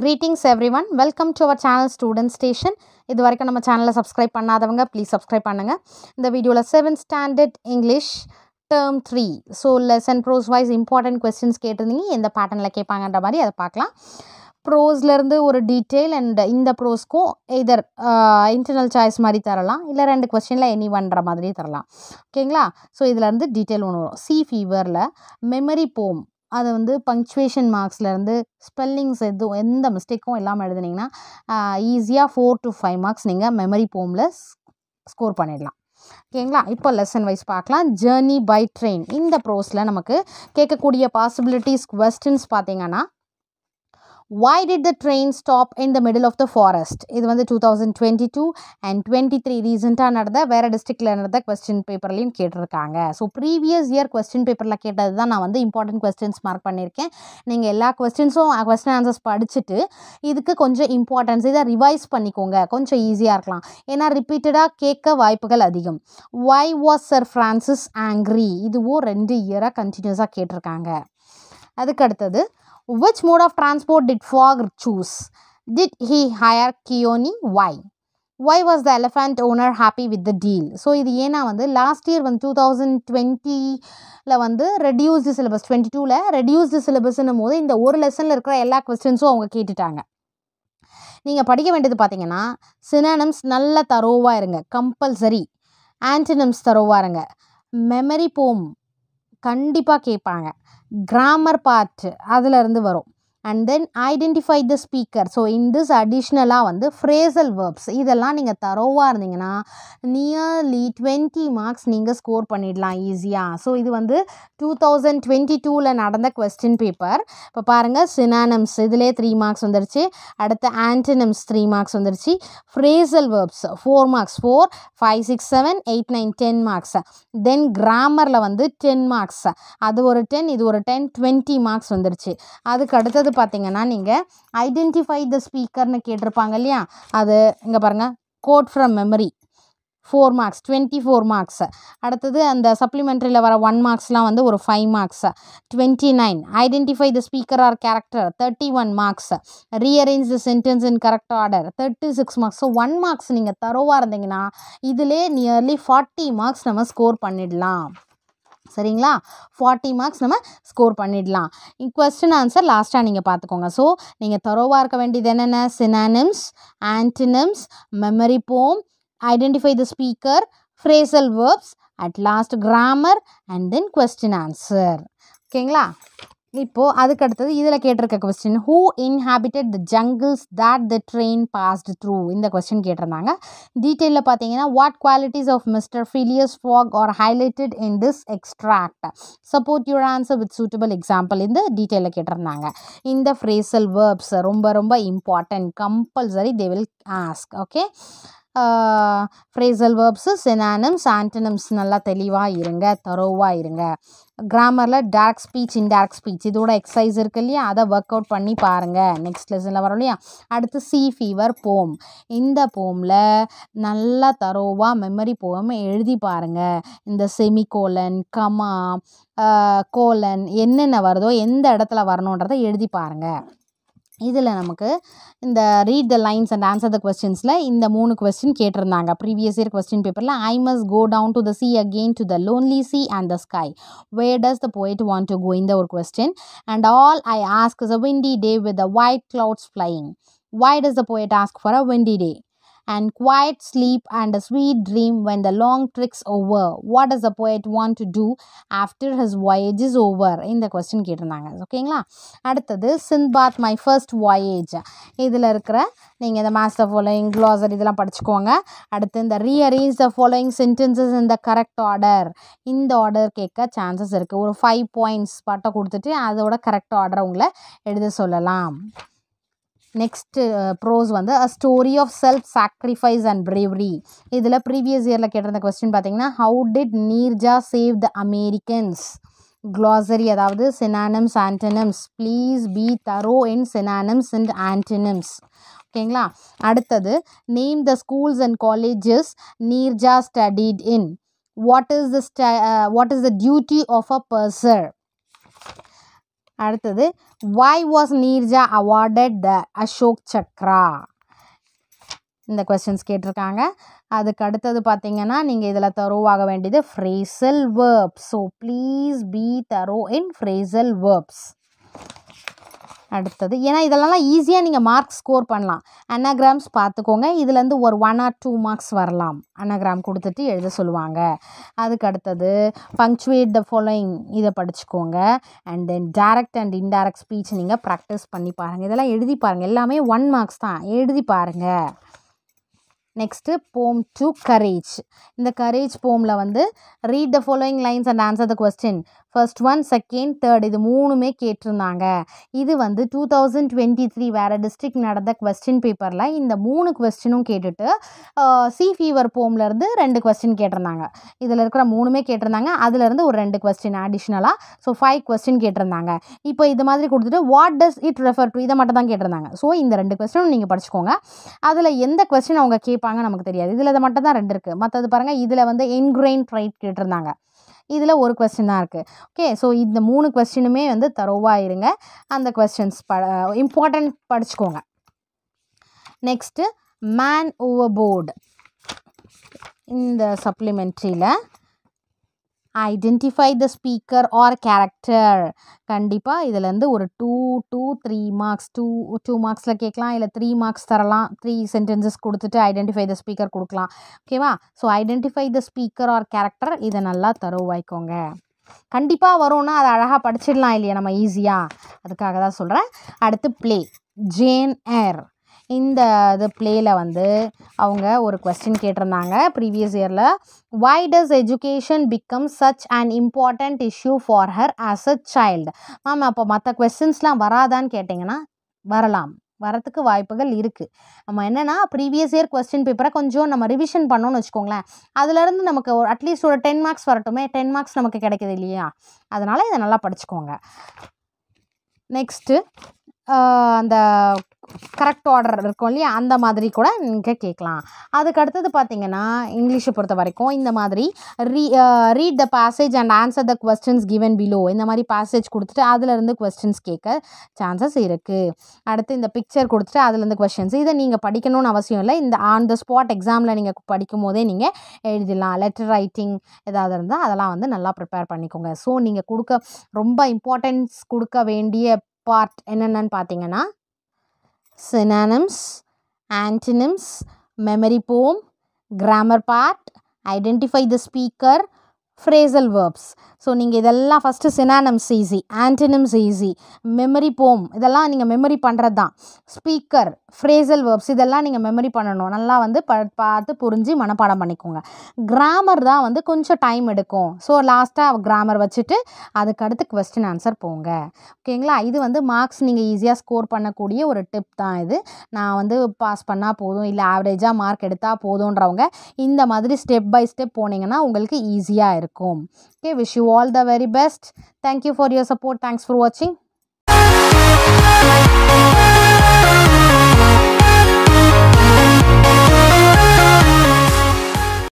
Greetings everyone, welcome to our channel Student Station. இது வரைக்கும் நம்ம சேனலை சப்ஸ்கிரைப் பண்ணாதவங்க ப்ளீஸ் சப்ஸ்கிரைப் பண்ணுங்க. இந்த வீடியோவில் 7th standard English term 3 so lesson prose wise important questions கேட்டிருந்தீங்க, எந்த பேட்டர்னில் கேட்பாங்கன்ற மாதிரி அதை பார்க்கலாம். ப்ரோஸ்லேருந்து ஒரு டீட்டெயில் அண்ட் இந்த ப்ரோஸ்க்கும் எதர் இன்டர்னல் சாய்ஸ் மாதிரி தரலாம், இல்லை 2 கொஸ்டினில் எனி ஒன்ற மாதிரி தரலாம். ஓகேங்களா? ஸோ இதுலேருந்து டீட்டெயில் ஒன்று வரும். சி ஃபீவரில் மெமரி போம் அதை வந்து பங்க்சுவேஷன் மார்க்ஸ்லேருந்து ஸ்பெல்லிங்ஸ் எந்த மிஸ்டேக்கும் இல்லாமல் எழுதுனீங்கன்னா ஈஸியாக 4 to 5 மார்க்ஸ் நீங்கள் மெமரி போமில் ஸ்கோர் பண்ணிடலாம். ஓகேங்களா? இப்போ லெசன் வைஸ் பார்க்கலாம். ஜேர்னி பை ட்ரெயின் இந்த ப்ரோஸில் நமக்கு கேட்கக்கூடிய பாசிபிலிட்டிஸ் கொஸ்டின்ஸ் பார்த்தீங்கன்னா, why did the train stop in the middle of the forest? இது வந்து 2022 and 23 ரீசெண்டாக நடந்த வேறு டிஸ்ட்ரிக்டில் நடந்த கொஸ்டின் பேப்பர்லையும் கேட்டிருக்காங்க. ஸோ ப்ரீவியஸ் இயர் கொஸ்டின் பேப்பரில் கேட்டது தான் நான் வந்து இம்பார்ட்டன்ட் கொஸ்டின்ஸ் மார்க் பண்ணியிருக்கேன். நீங்கள் எல்லா கொஸ்டின்ஸும் கொஸ்டின் ஆன்சர்ஸ் படிச்சுட்டு இதுக்கு கொஞ்சம் இம்பார்ட்டன்ஸ் இதை ரிவைஸ் பண்ணிக்கோங்க, கொஞ்சம் ஈஸியாக இருக்கலாம். ஏன்னா ரிப்பீட்டடாக கேட்க வாய்ப்புகள் அதிகம். why was Sir Francis angry? இதுவும் 2 இயராக கண்டினியூஸாக கேட்டிருக்காங்க. அதுக்கு அடுத்தது, which mode of transport did Fogg choose? Did he hire Keone? Why? Why was the elephant owner happy with the deal? So இது ஏன்னா வந்து லாஸ்ட் இயர் வந்து 2020ல் வந்து ரெடியூஸ்டு சிலபஸ், 22ல் ரெடியூஸ்டு சிலபஸ்ன்னும் போது இந்த ஒரு லெசனில் இருக்கிற எல்லா கொஸ்டின்ஸும் அவங்க கேட்டுட்டாங்க. நீங்கள் படிக்க வேண்டியது பார்த்தீங்கன்னா, சினானிம்ஸ் நல்ல தரோவாக இருங்க, கம்பல்சரி. ஆன்டனிம்ஸ் தரோவாக இருங்க. மெமரி போம் கண்டிப்பாக கேட்பாங்க. கிராமர் பார்ட் அதிலிருந்து வரும். And then identify the speaker. So in this அடிஷ்னலாக வந்து ஃப்ரேசல் வேர்ப்ஸ் இதெல்லாம் நீங்கள் தரோவாக இருந்தீங்கன்னா நியர்லி 20 மார்க்ஸ் நீங்கள் ஸ்கோர் பண்ணிடலாம் ஈஸியாக. ஸோ இது வந்து 2022ல் நடந்த கொஸ்டின் பேப்பர். இப்போ பாருங்கள், சினானிம்ஸ் இதிலே 3 மார்க்ஸ் வந்துருச்சு. அடுத்து ஆன்டனிம்ஸ் 3 மார்க்ஸ் வந்துருச்சு. Phrasal verbs 4 marks, 4, 5, 6, 7, 8, 9, 10 marks. Then கிராமரில் வந்து 10 மார்க்ஸ், அது ஒரு 10, இது ஒரு 10, 20 மார்க்ஸ் வந்துருச்சு. அதுக்கு அடுத்தது பார்த்தீங்கன்னா, நீங்கள் ஐடென்டிஃபை த ஸ்பீக்கர்னு கேட்டிருப்பாங்க இல்லையா, அது இங்கே பாருங்கள், quote from memory 4 marks, 24 marks. அடுத்தது அந்த சப்ளிமெண்ட்ரியில் வர 1 மார்க்ஸ்லாம் வந்து ஒரு 5 marks, 29. Identify the speaker or character 31 marks. Rearrange the sentence in correct order 36 marks. So 1 marks நீங்கள் தரோவாக இருந்தீங்கன்னா இதிலே நியர்லி 40 மார்க்ஸ் நம்ம ஸ்கோர் பண்ணிடலாம். சரிங்களா? 40 மார்க்ஸ் நம்ம ஸ்கோர் பண்ணிடலாம். கொஸ்டின் ஆன்சர் லாஸ்ட்டாக நீங்கள் பார்த்துக்கோங்க. ஸோ நீங்கள் தரோவாக இருக்க வேண்டியது என்னென்ன? Synonyms, antonyms, memory poem, identify the speaker, phrasal verbs, at last grammar and then question answer. ஓகேங்களா? இப்போது அதுக்கு அடுத்தது இதில் கேட்டிருக்க question, who inhabited the jungles that the train passed through? இந்த கொஸ்டின் கேட்டிருந்தாங்க. டீட்டெயிலில் பார்த்தீங்கன்னா, what qualities of mister Phileas Fogg are highlighted in this extract? Support your answer with suitable example. இந்த டீட்டெயிலில் கேட்டிருந்தாங்க. இந்த ஃப்ரேசல் வேர்ப்ஸ் ரொம்ப ரொம்ப important, compulsory they will ask. Okay, phrasal verbs, synonyms, antonyms நல்லா தெளிவாக இருங்க, தரோவாக இருங்க. கிராமரில் டைரக்ட் ஸ்பீச், இன்டைரக்ட் ஸ்பீச் இதோட எக்ஸசைஸ் இருக்குது இல்லையா, அதை ஒர்க் அவுட் பண்ணி பாருங்கள், நெக்ஸ்ட் லெசனில் வரும் இல்லையா. அடுத்து சி ஃபீவர் போம். இந்த போமில் நல்லா தரோவாக மெமரி போம் எழுதி பாருங்கள். இந்த செமிகோலன், கமா, கோலன் என்னென்ன வருதோ எந்த இடத்துல வரணுன்றதை எழுதி பாருங்கள். இதில் நமக்கு இந்த read the lines and answer the கொஸ்டின்ஸில் இந்த 3 கொஸ்டின் கேட்டிருந்தாங்க ப்ரீவியஸ் இயர் கொஸ்டின் பேப்பரில். I must go down to the sea again to the lonely sea and the sky, where does the poet want to go? இந்த ஒரு question. And all I ask is a windy day with the white clouds flying. Why does the poet ask for a windy day? And quiet sleep and a sweet dream when the long trick's over. What does the poet want to do after his voyage is over? இந்த question கேட்டிருந்தாங்க. ஓகேங்களா? அடுத்தது சிந்த்பாத் my first voyage. இதில் இருக்கிற நீங்கள் இந்த match the following, க்ளாசர் இதெல்லாம் படிச்சுக்கோங்க. அடுத்து இந்த rearrange the following sentences in the correct order. இந்த ஆர்டர் கேட்க சான்சஸ் இருக்குது. ஒரு 5 பாயிண்ட்ஸ் பட்டை கொடுத்துட்டு அதோட கரெக்ட் ஆர்டரை உங்களை எழுத சொல்லலாம். நெக்ஸ்ட்டு ப்ரோஸ் வந்து a story of self sacrifice and bravery. இதில் ப்ரீவியஸ் இயரில் கேட்டிருந்த கொஸ்டின் பார்த்தீங்கன்னா, how did Neerja save the Americans? Glossary, அதாவது synonyms, antonyms. Please be thorough in synonyms and antonyms. ஓகேங்களா? அடுத்தது name the schools and colleges Neerja studied in. What is the duty of a purser? அடுத்தது why was Neerja awarded the Ashok Chakra? இந்த questions கேட்டிருக்காங்க. அதுக்கு அடுத்தது பார்த்தீங்கன்னா நீங்கள் இதில் தரோவாக வேண்டியது phrasal verbs. So please be thorough in phrasal verbs. அடுத்தது ஏன்னா இதெல்லாம் ஈஸியாக நீங்கள் மார்க் ஸ்கோர் பண்ணலாம். அனாகிராம்ஸ் பார்த்துக்கோங்க. இதுலேருந்து ஒரு 1 or 2 மார்க்ஸ் வரலாம். அனாகிராம் கொடுத்துட்டு எழுத சொல்லுவாங்க. அதுக்கு அடுத்தது பங்க்சுவேட் த ஃபாலோயிங் இதை படிச்சுக்கோங்க. And then direct and indirect speech நீங்கள் ப்ராக்டிஸ் பண்ணி பாருங்கள். இதெல்லாம் எழுதி பாருங்கள். எல்லாமே 1 மார்க்ஸ் தான், எழுதி பாருங்கள். நெக்ஸ்ட்டு போம் டு கரேஜ். இந்த கரேஜ் போமில் வந்து read the following lines and answer the question. First 1, second, third இது 3மே கேட்டிருந்தாங்க. இது வந்து 2023 வேறு டிஸ்ட்ரிக்ட் நடந்த கொஸ்டின் பேப்பரில் இந்த 3 கொஸ்டினும் கேட்டுட்டு சி ஃபீவர் போம்லேருந்து 2 கொஸ்டின் கேட்டிருந்தாங்க. இதில் இருக்கிற 3மே கேட்டிருந்தாங்க. அதுலேருந்து ஒரு 2 கொஸ்டின் அடிஷ்னலாக. ஸோ 5 கொஸ்டின் கேட்டிருந்தாங்க. இப்போ இது மாதிரி கொடுத்துட்டு what does it refer to இதை மட்டும் தான் கேட்டிருந்தாங்க. ஸோ இந்த 2 கொஸ்டினும் நீங்கள் படிச்சுக்கோங்க. அதில் எந்த கொஸ்டின் அவங்க கேட்பாங்க நமக்கு தெரியாது. இதில் இதை மட்டும் தான் 2 இருக்குது. மற்றது பாருங்கள், இதில் வந்து இன்கிரைன் ட்ரைட் கேட்டிருந்தாங்க. இதில் ஒரு கொஸ்டின் தான் இருக்குது. ஓகே, ஸோ இந்த 3 கொஸ்டினுமே வந்து தரோவாக இருங்க. அந்த கொஸ்டின்ஸ் இம்பார்ட்டன்ட் படிச்சுக்கோங்க. Next man overboard. இந்த சப்ளிமெண்ட்ரியில் identify the speaker or character. கண்டிப்பாக இதிலேருந்து ஒரு 2-3 மார்க்ஸ் 2 மார்க்ஸில் கேட்கலாம். இல்லை 3 மார்க்ஸ் தரலாம். 3 சென்டென்சஸ் கொடுத்துட்டு ஐடென்டிஃபை த ஸ்பீக்கர் கொடுக்கலாம். ஓகேவா? So identify the speaker or character இதை நல்லா தரோவாய்க்கோங்க. கண்டிப்பாக வரும்னா அதை அழகாக படிச்சிடலாம் இல்லையா நம்ம ஈஸியாக. அதுக்காக தான் சொல்கிறேன். அடுத்து ப்ளே. ஜேன் ஏர். இந்த இது ப்ளேயில் வந்து அவங்க ஒரு கொஸ்டின் கேட்டிருந்தாங்க ப்ரீவியஸ் இயரில். why does education become such an important issue for her as a child? Ma'am அப்போ மற்ற கொஸ்டின்ஸ்லாம் வராதான்னு கேட்டிங்கன்னா வரத்துக்கு வாய்ப்புகள் இருக்குது. நம்ம என்னென்னா ப்ரீவியஸ் இயர் கொஸ்டின் பேப்பரை கொஞ்சம் நம்ம ரிவிஷன் பண்ணோன்னு வச்சுக்கோங்களேன். அதுலேருந்து நமக்கு ஒரு அட்லீஸ்ட் ஒரு 10 மார்க்ஸ் வரட்டுமே. 10 மார்க்ஸ் நமக்கு கிடைக்குது இல்லையா? அதனால் இதை நல்லா படிச்சுக்கோங்க. நெக்ஸ்ட்டு அந்த கரெக்ட் ஆர்டர் இருக்கும் இல்லையா, அந்த மாதிரி கூட நீங்கள் கேட்கலாம். அதுக்கு அடுத்தது பார்த்தீங்கன்னா இங்கிலீஷை பொறுத்த வரைக்கும் இந்த மாதிரி read the passage and answer the questions given below. இந்த மாதிரி பேசேஜ் கொடுத்துட்டு அதுலேருந்து கொஸ்டின்ஸ் கேட்க சான்சஸ் இருக்குது. அடுத்து இந்த பிக்சர் கொடுத்துட்டு அதுலேருந்து கொஸ்டின்ஸ். இதை நீங்கள் படிக்கணும்னு அவசியம் இல்லை. இந்த ஆன் த ஸ்பாட் எக்ஸாமில் நீங்கள் படிக்கும் போதே நீங்கள் எழுதிடலாம். லெட்டர் ரைட்டிங் ஏதாவது இருந்தால் அதெல்லாம் வந்து நல்லா ப்ரிப்பேர் பண்ணிக்கோங்க. ஸோ நீங்கள் ரொம்ப இம்பார்ட்டன்ஸ் கொடுக்க வேண்டிய பார்ட் என்னென்னு பார்த்தீங்கன்னா synonyms, antonyms, memory poem, grammar part, identify the speaker, phrasal verbs. So நீங்கள் இதெல்லாம் first synonyms easy, antonyms easy, memory போம் இதெல்லாம் நீங்கள் மெமரி பண்ணுறது தான். ஸ்பீக்கர், phrasal verbs இதெல்லாம் நீங்கள் மெமரி பண்ணணும். நல்லா வந்து பார்த்து புரிஞ்சு மனப்பாடம் பண்ணிக்கோங்க. கிராமர் தான் வந்து கொஞ்சம் டைம் எடுக்கும். ஸோ லாஸ்ட்டாக கிராமர் வச்சுட்டு அதுக்கடுத்து கொஸ்டின் ஆன்சர் போங்க. ஓகேங்களா? இது வந்து மார்க்ஸ் நீங்கள் ஈஸியாக ஸ்கோர் பண்ணக்கூடிய ஒரு டிப் தான் இது. நான் வந்து பாஸ் பண்ணால் போதும் இல்லை ஆவரேஜாக மார்க் எடுத்தால் போதுன்றவங்க இந்த மாதிரி ஸ்டெப் பை ஸ்டெப் போனீங்கன்னா உங்களுக்கு ஈஸியாக இருக்கும். Okay, wish you all the very best. Thank you for your support. Thanks for watching.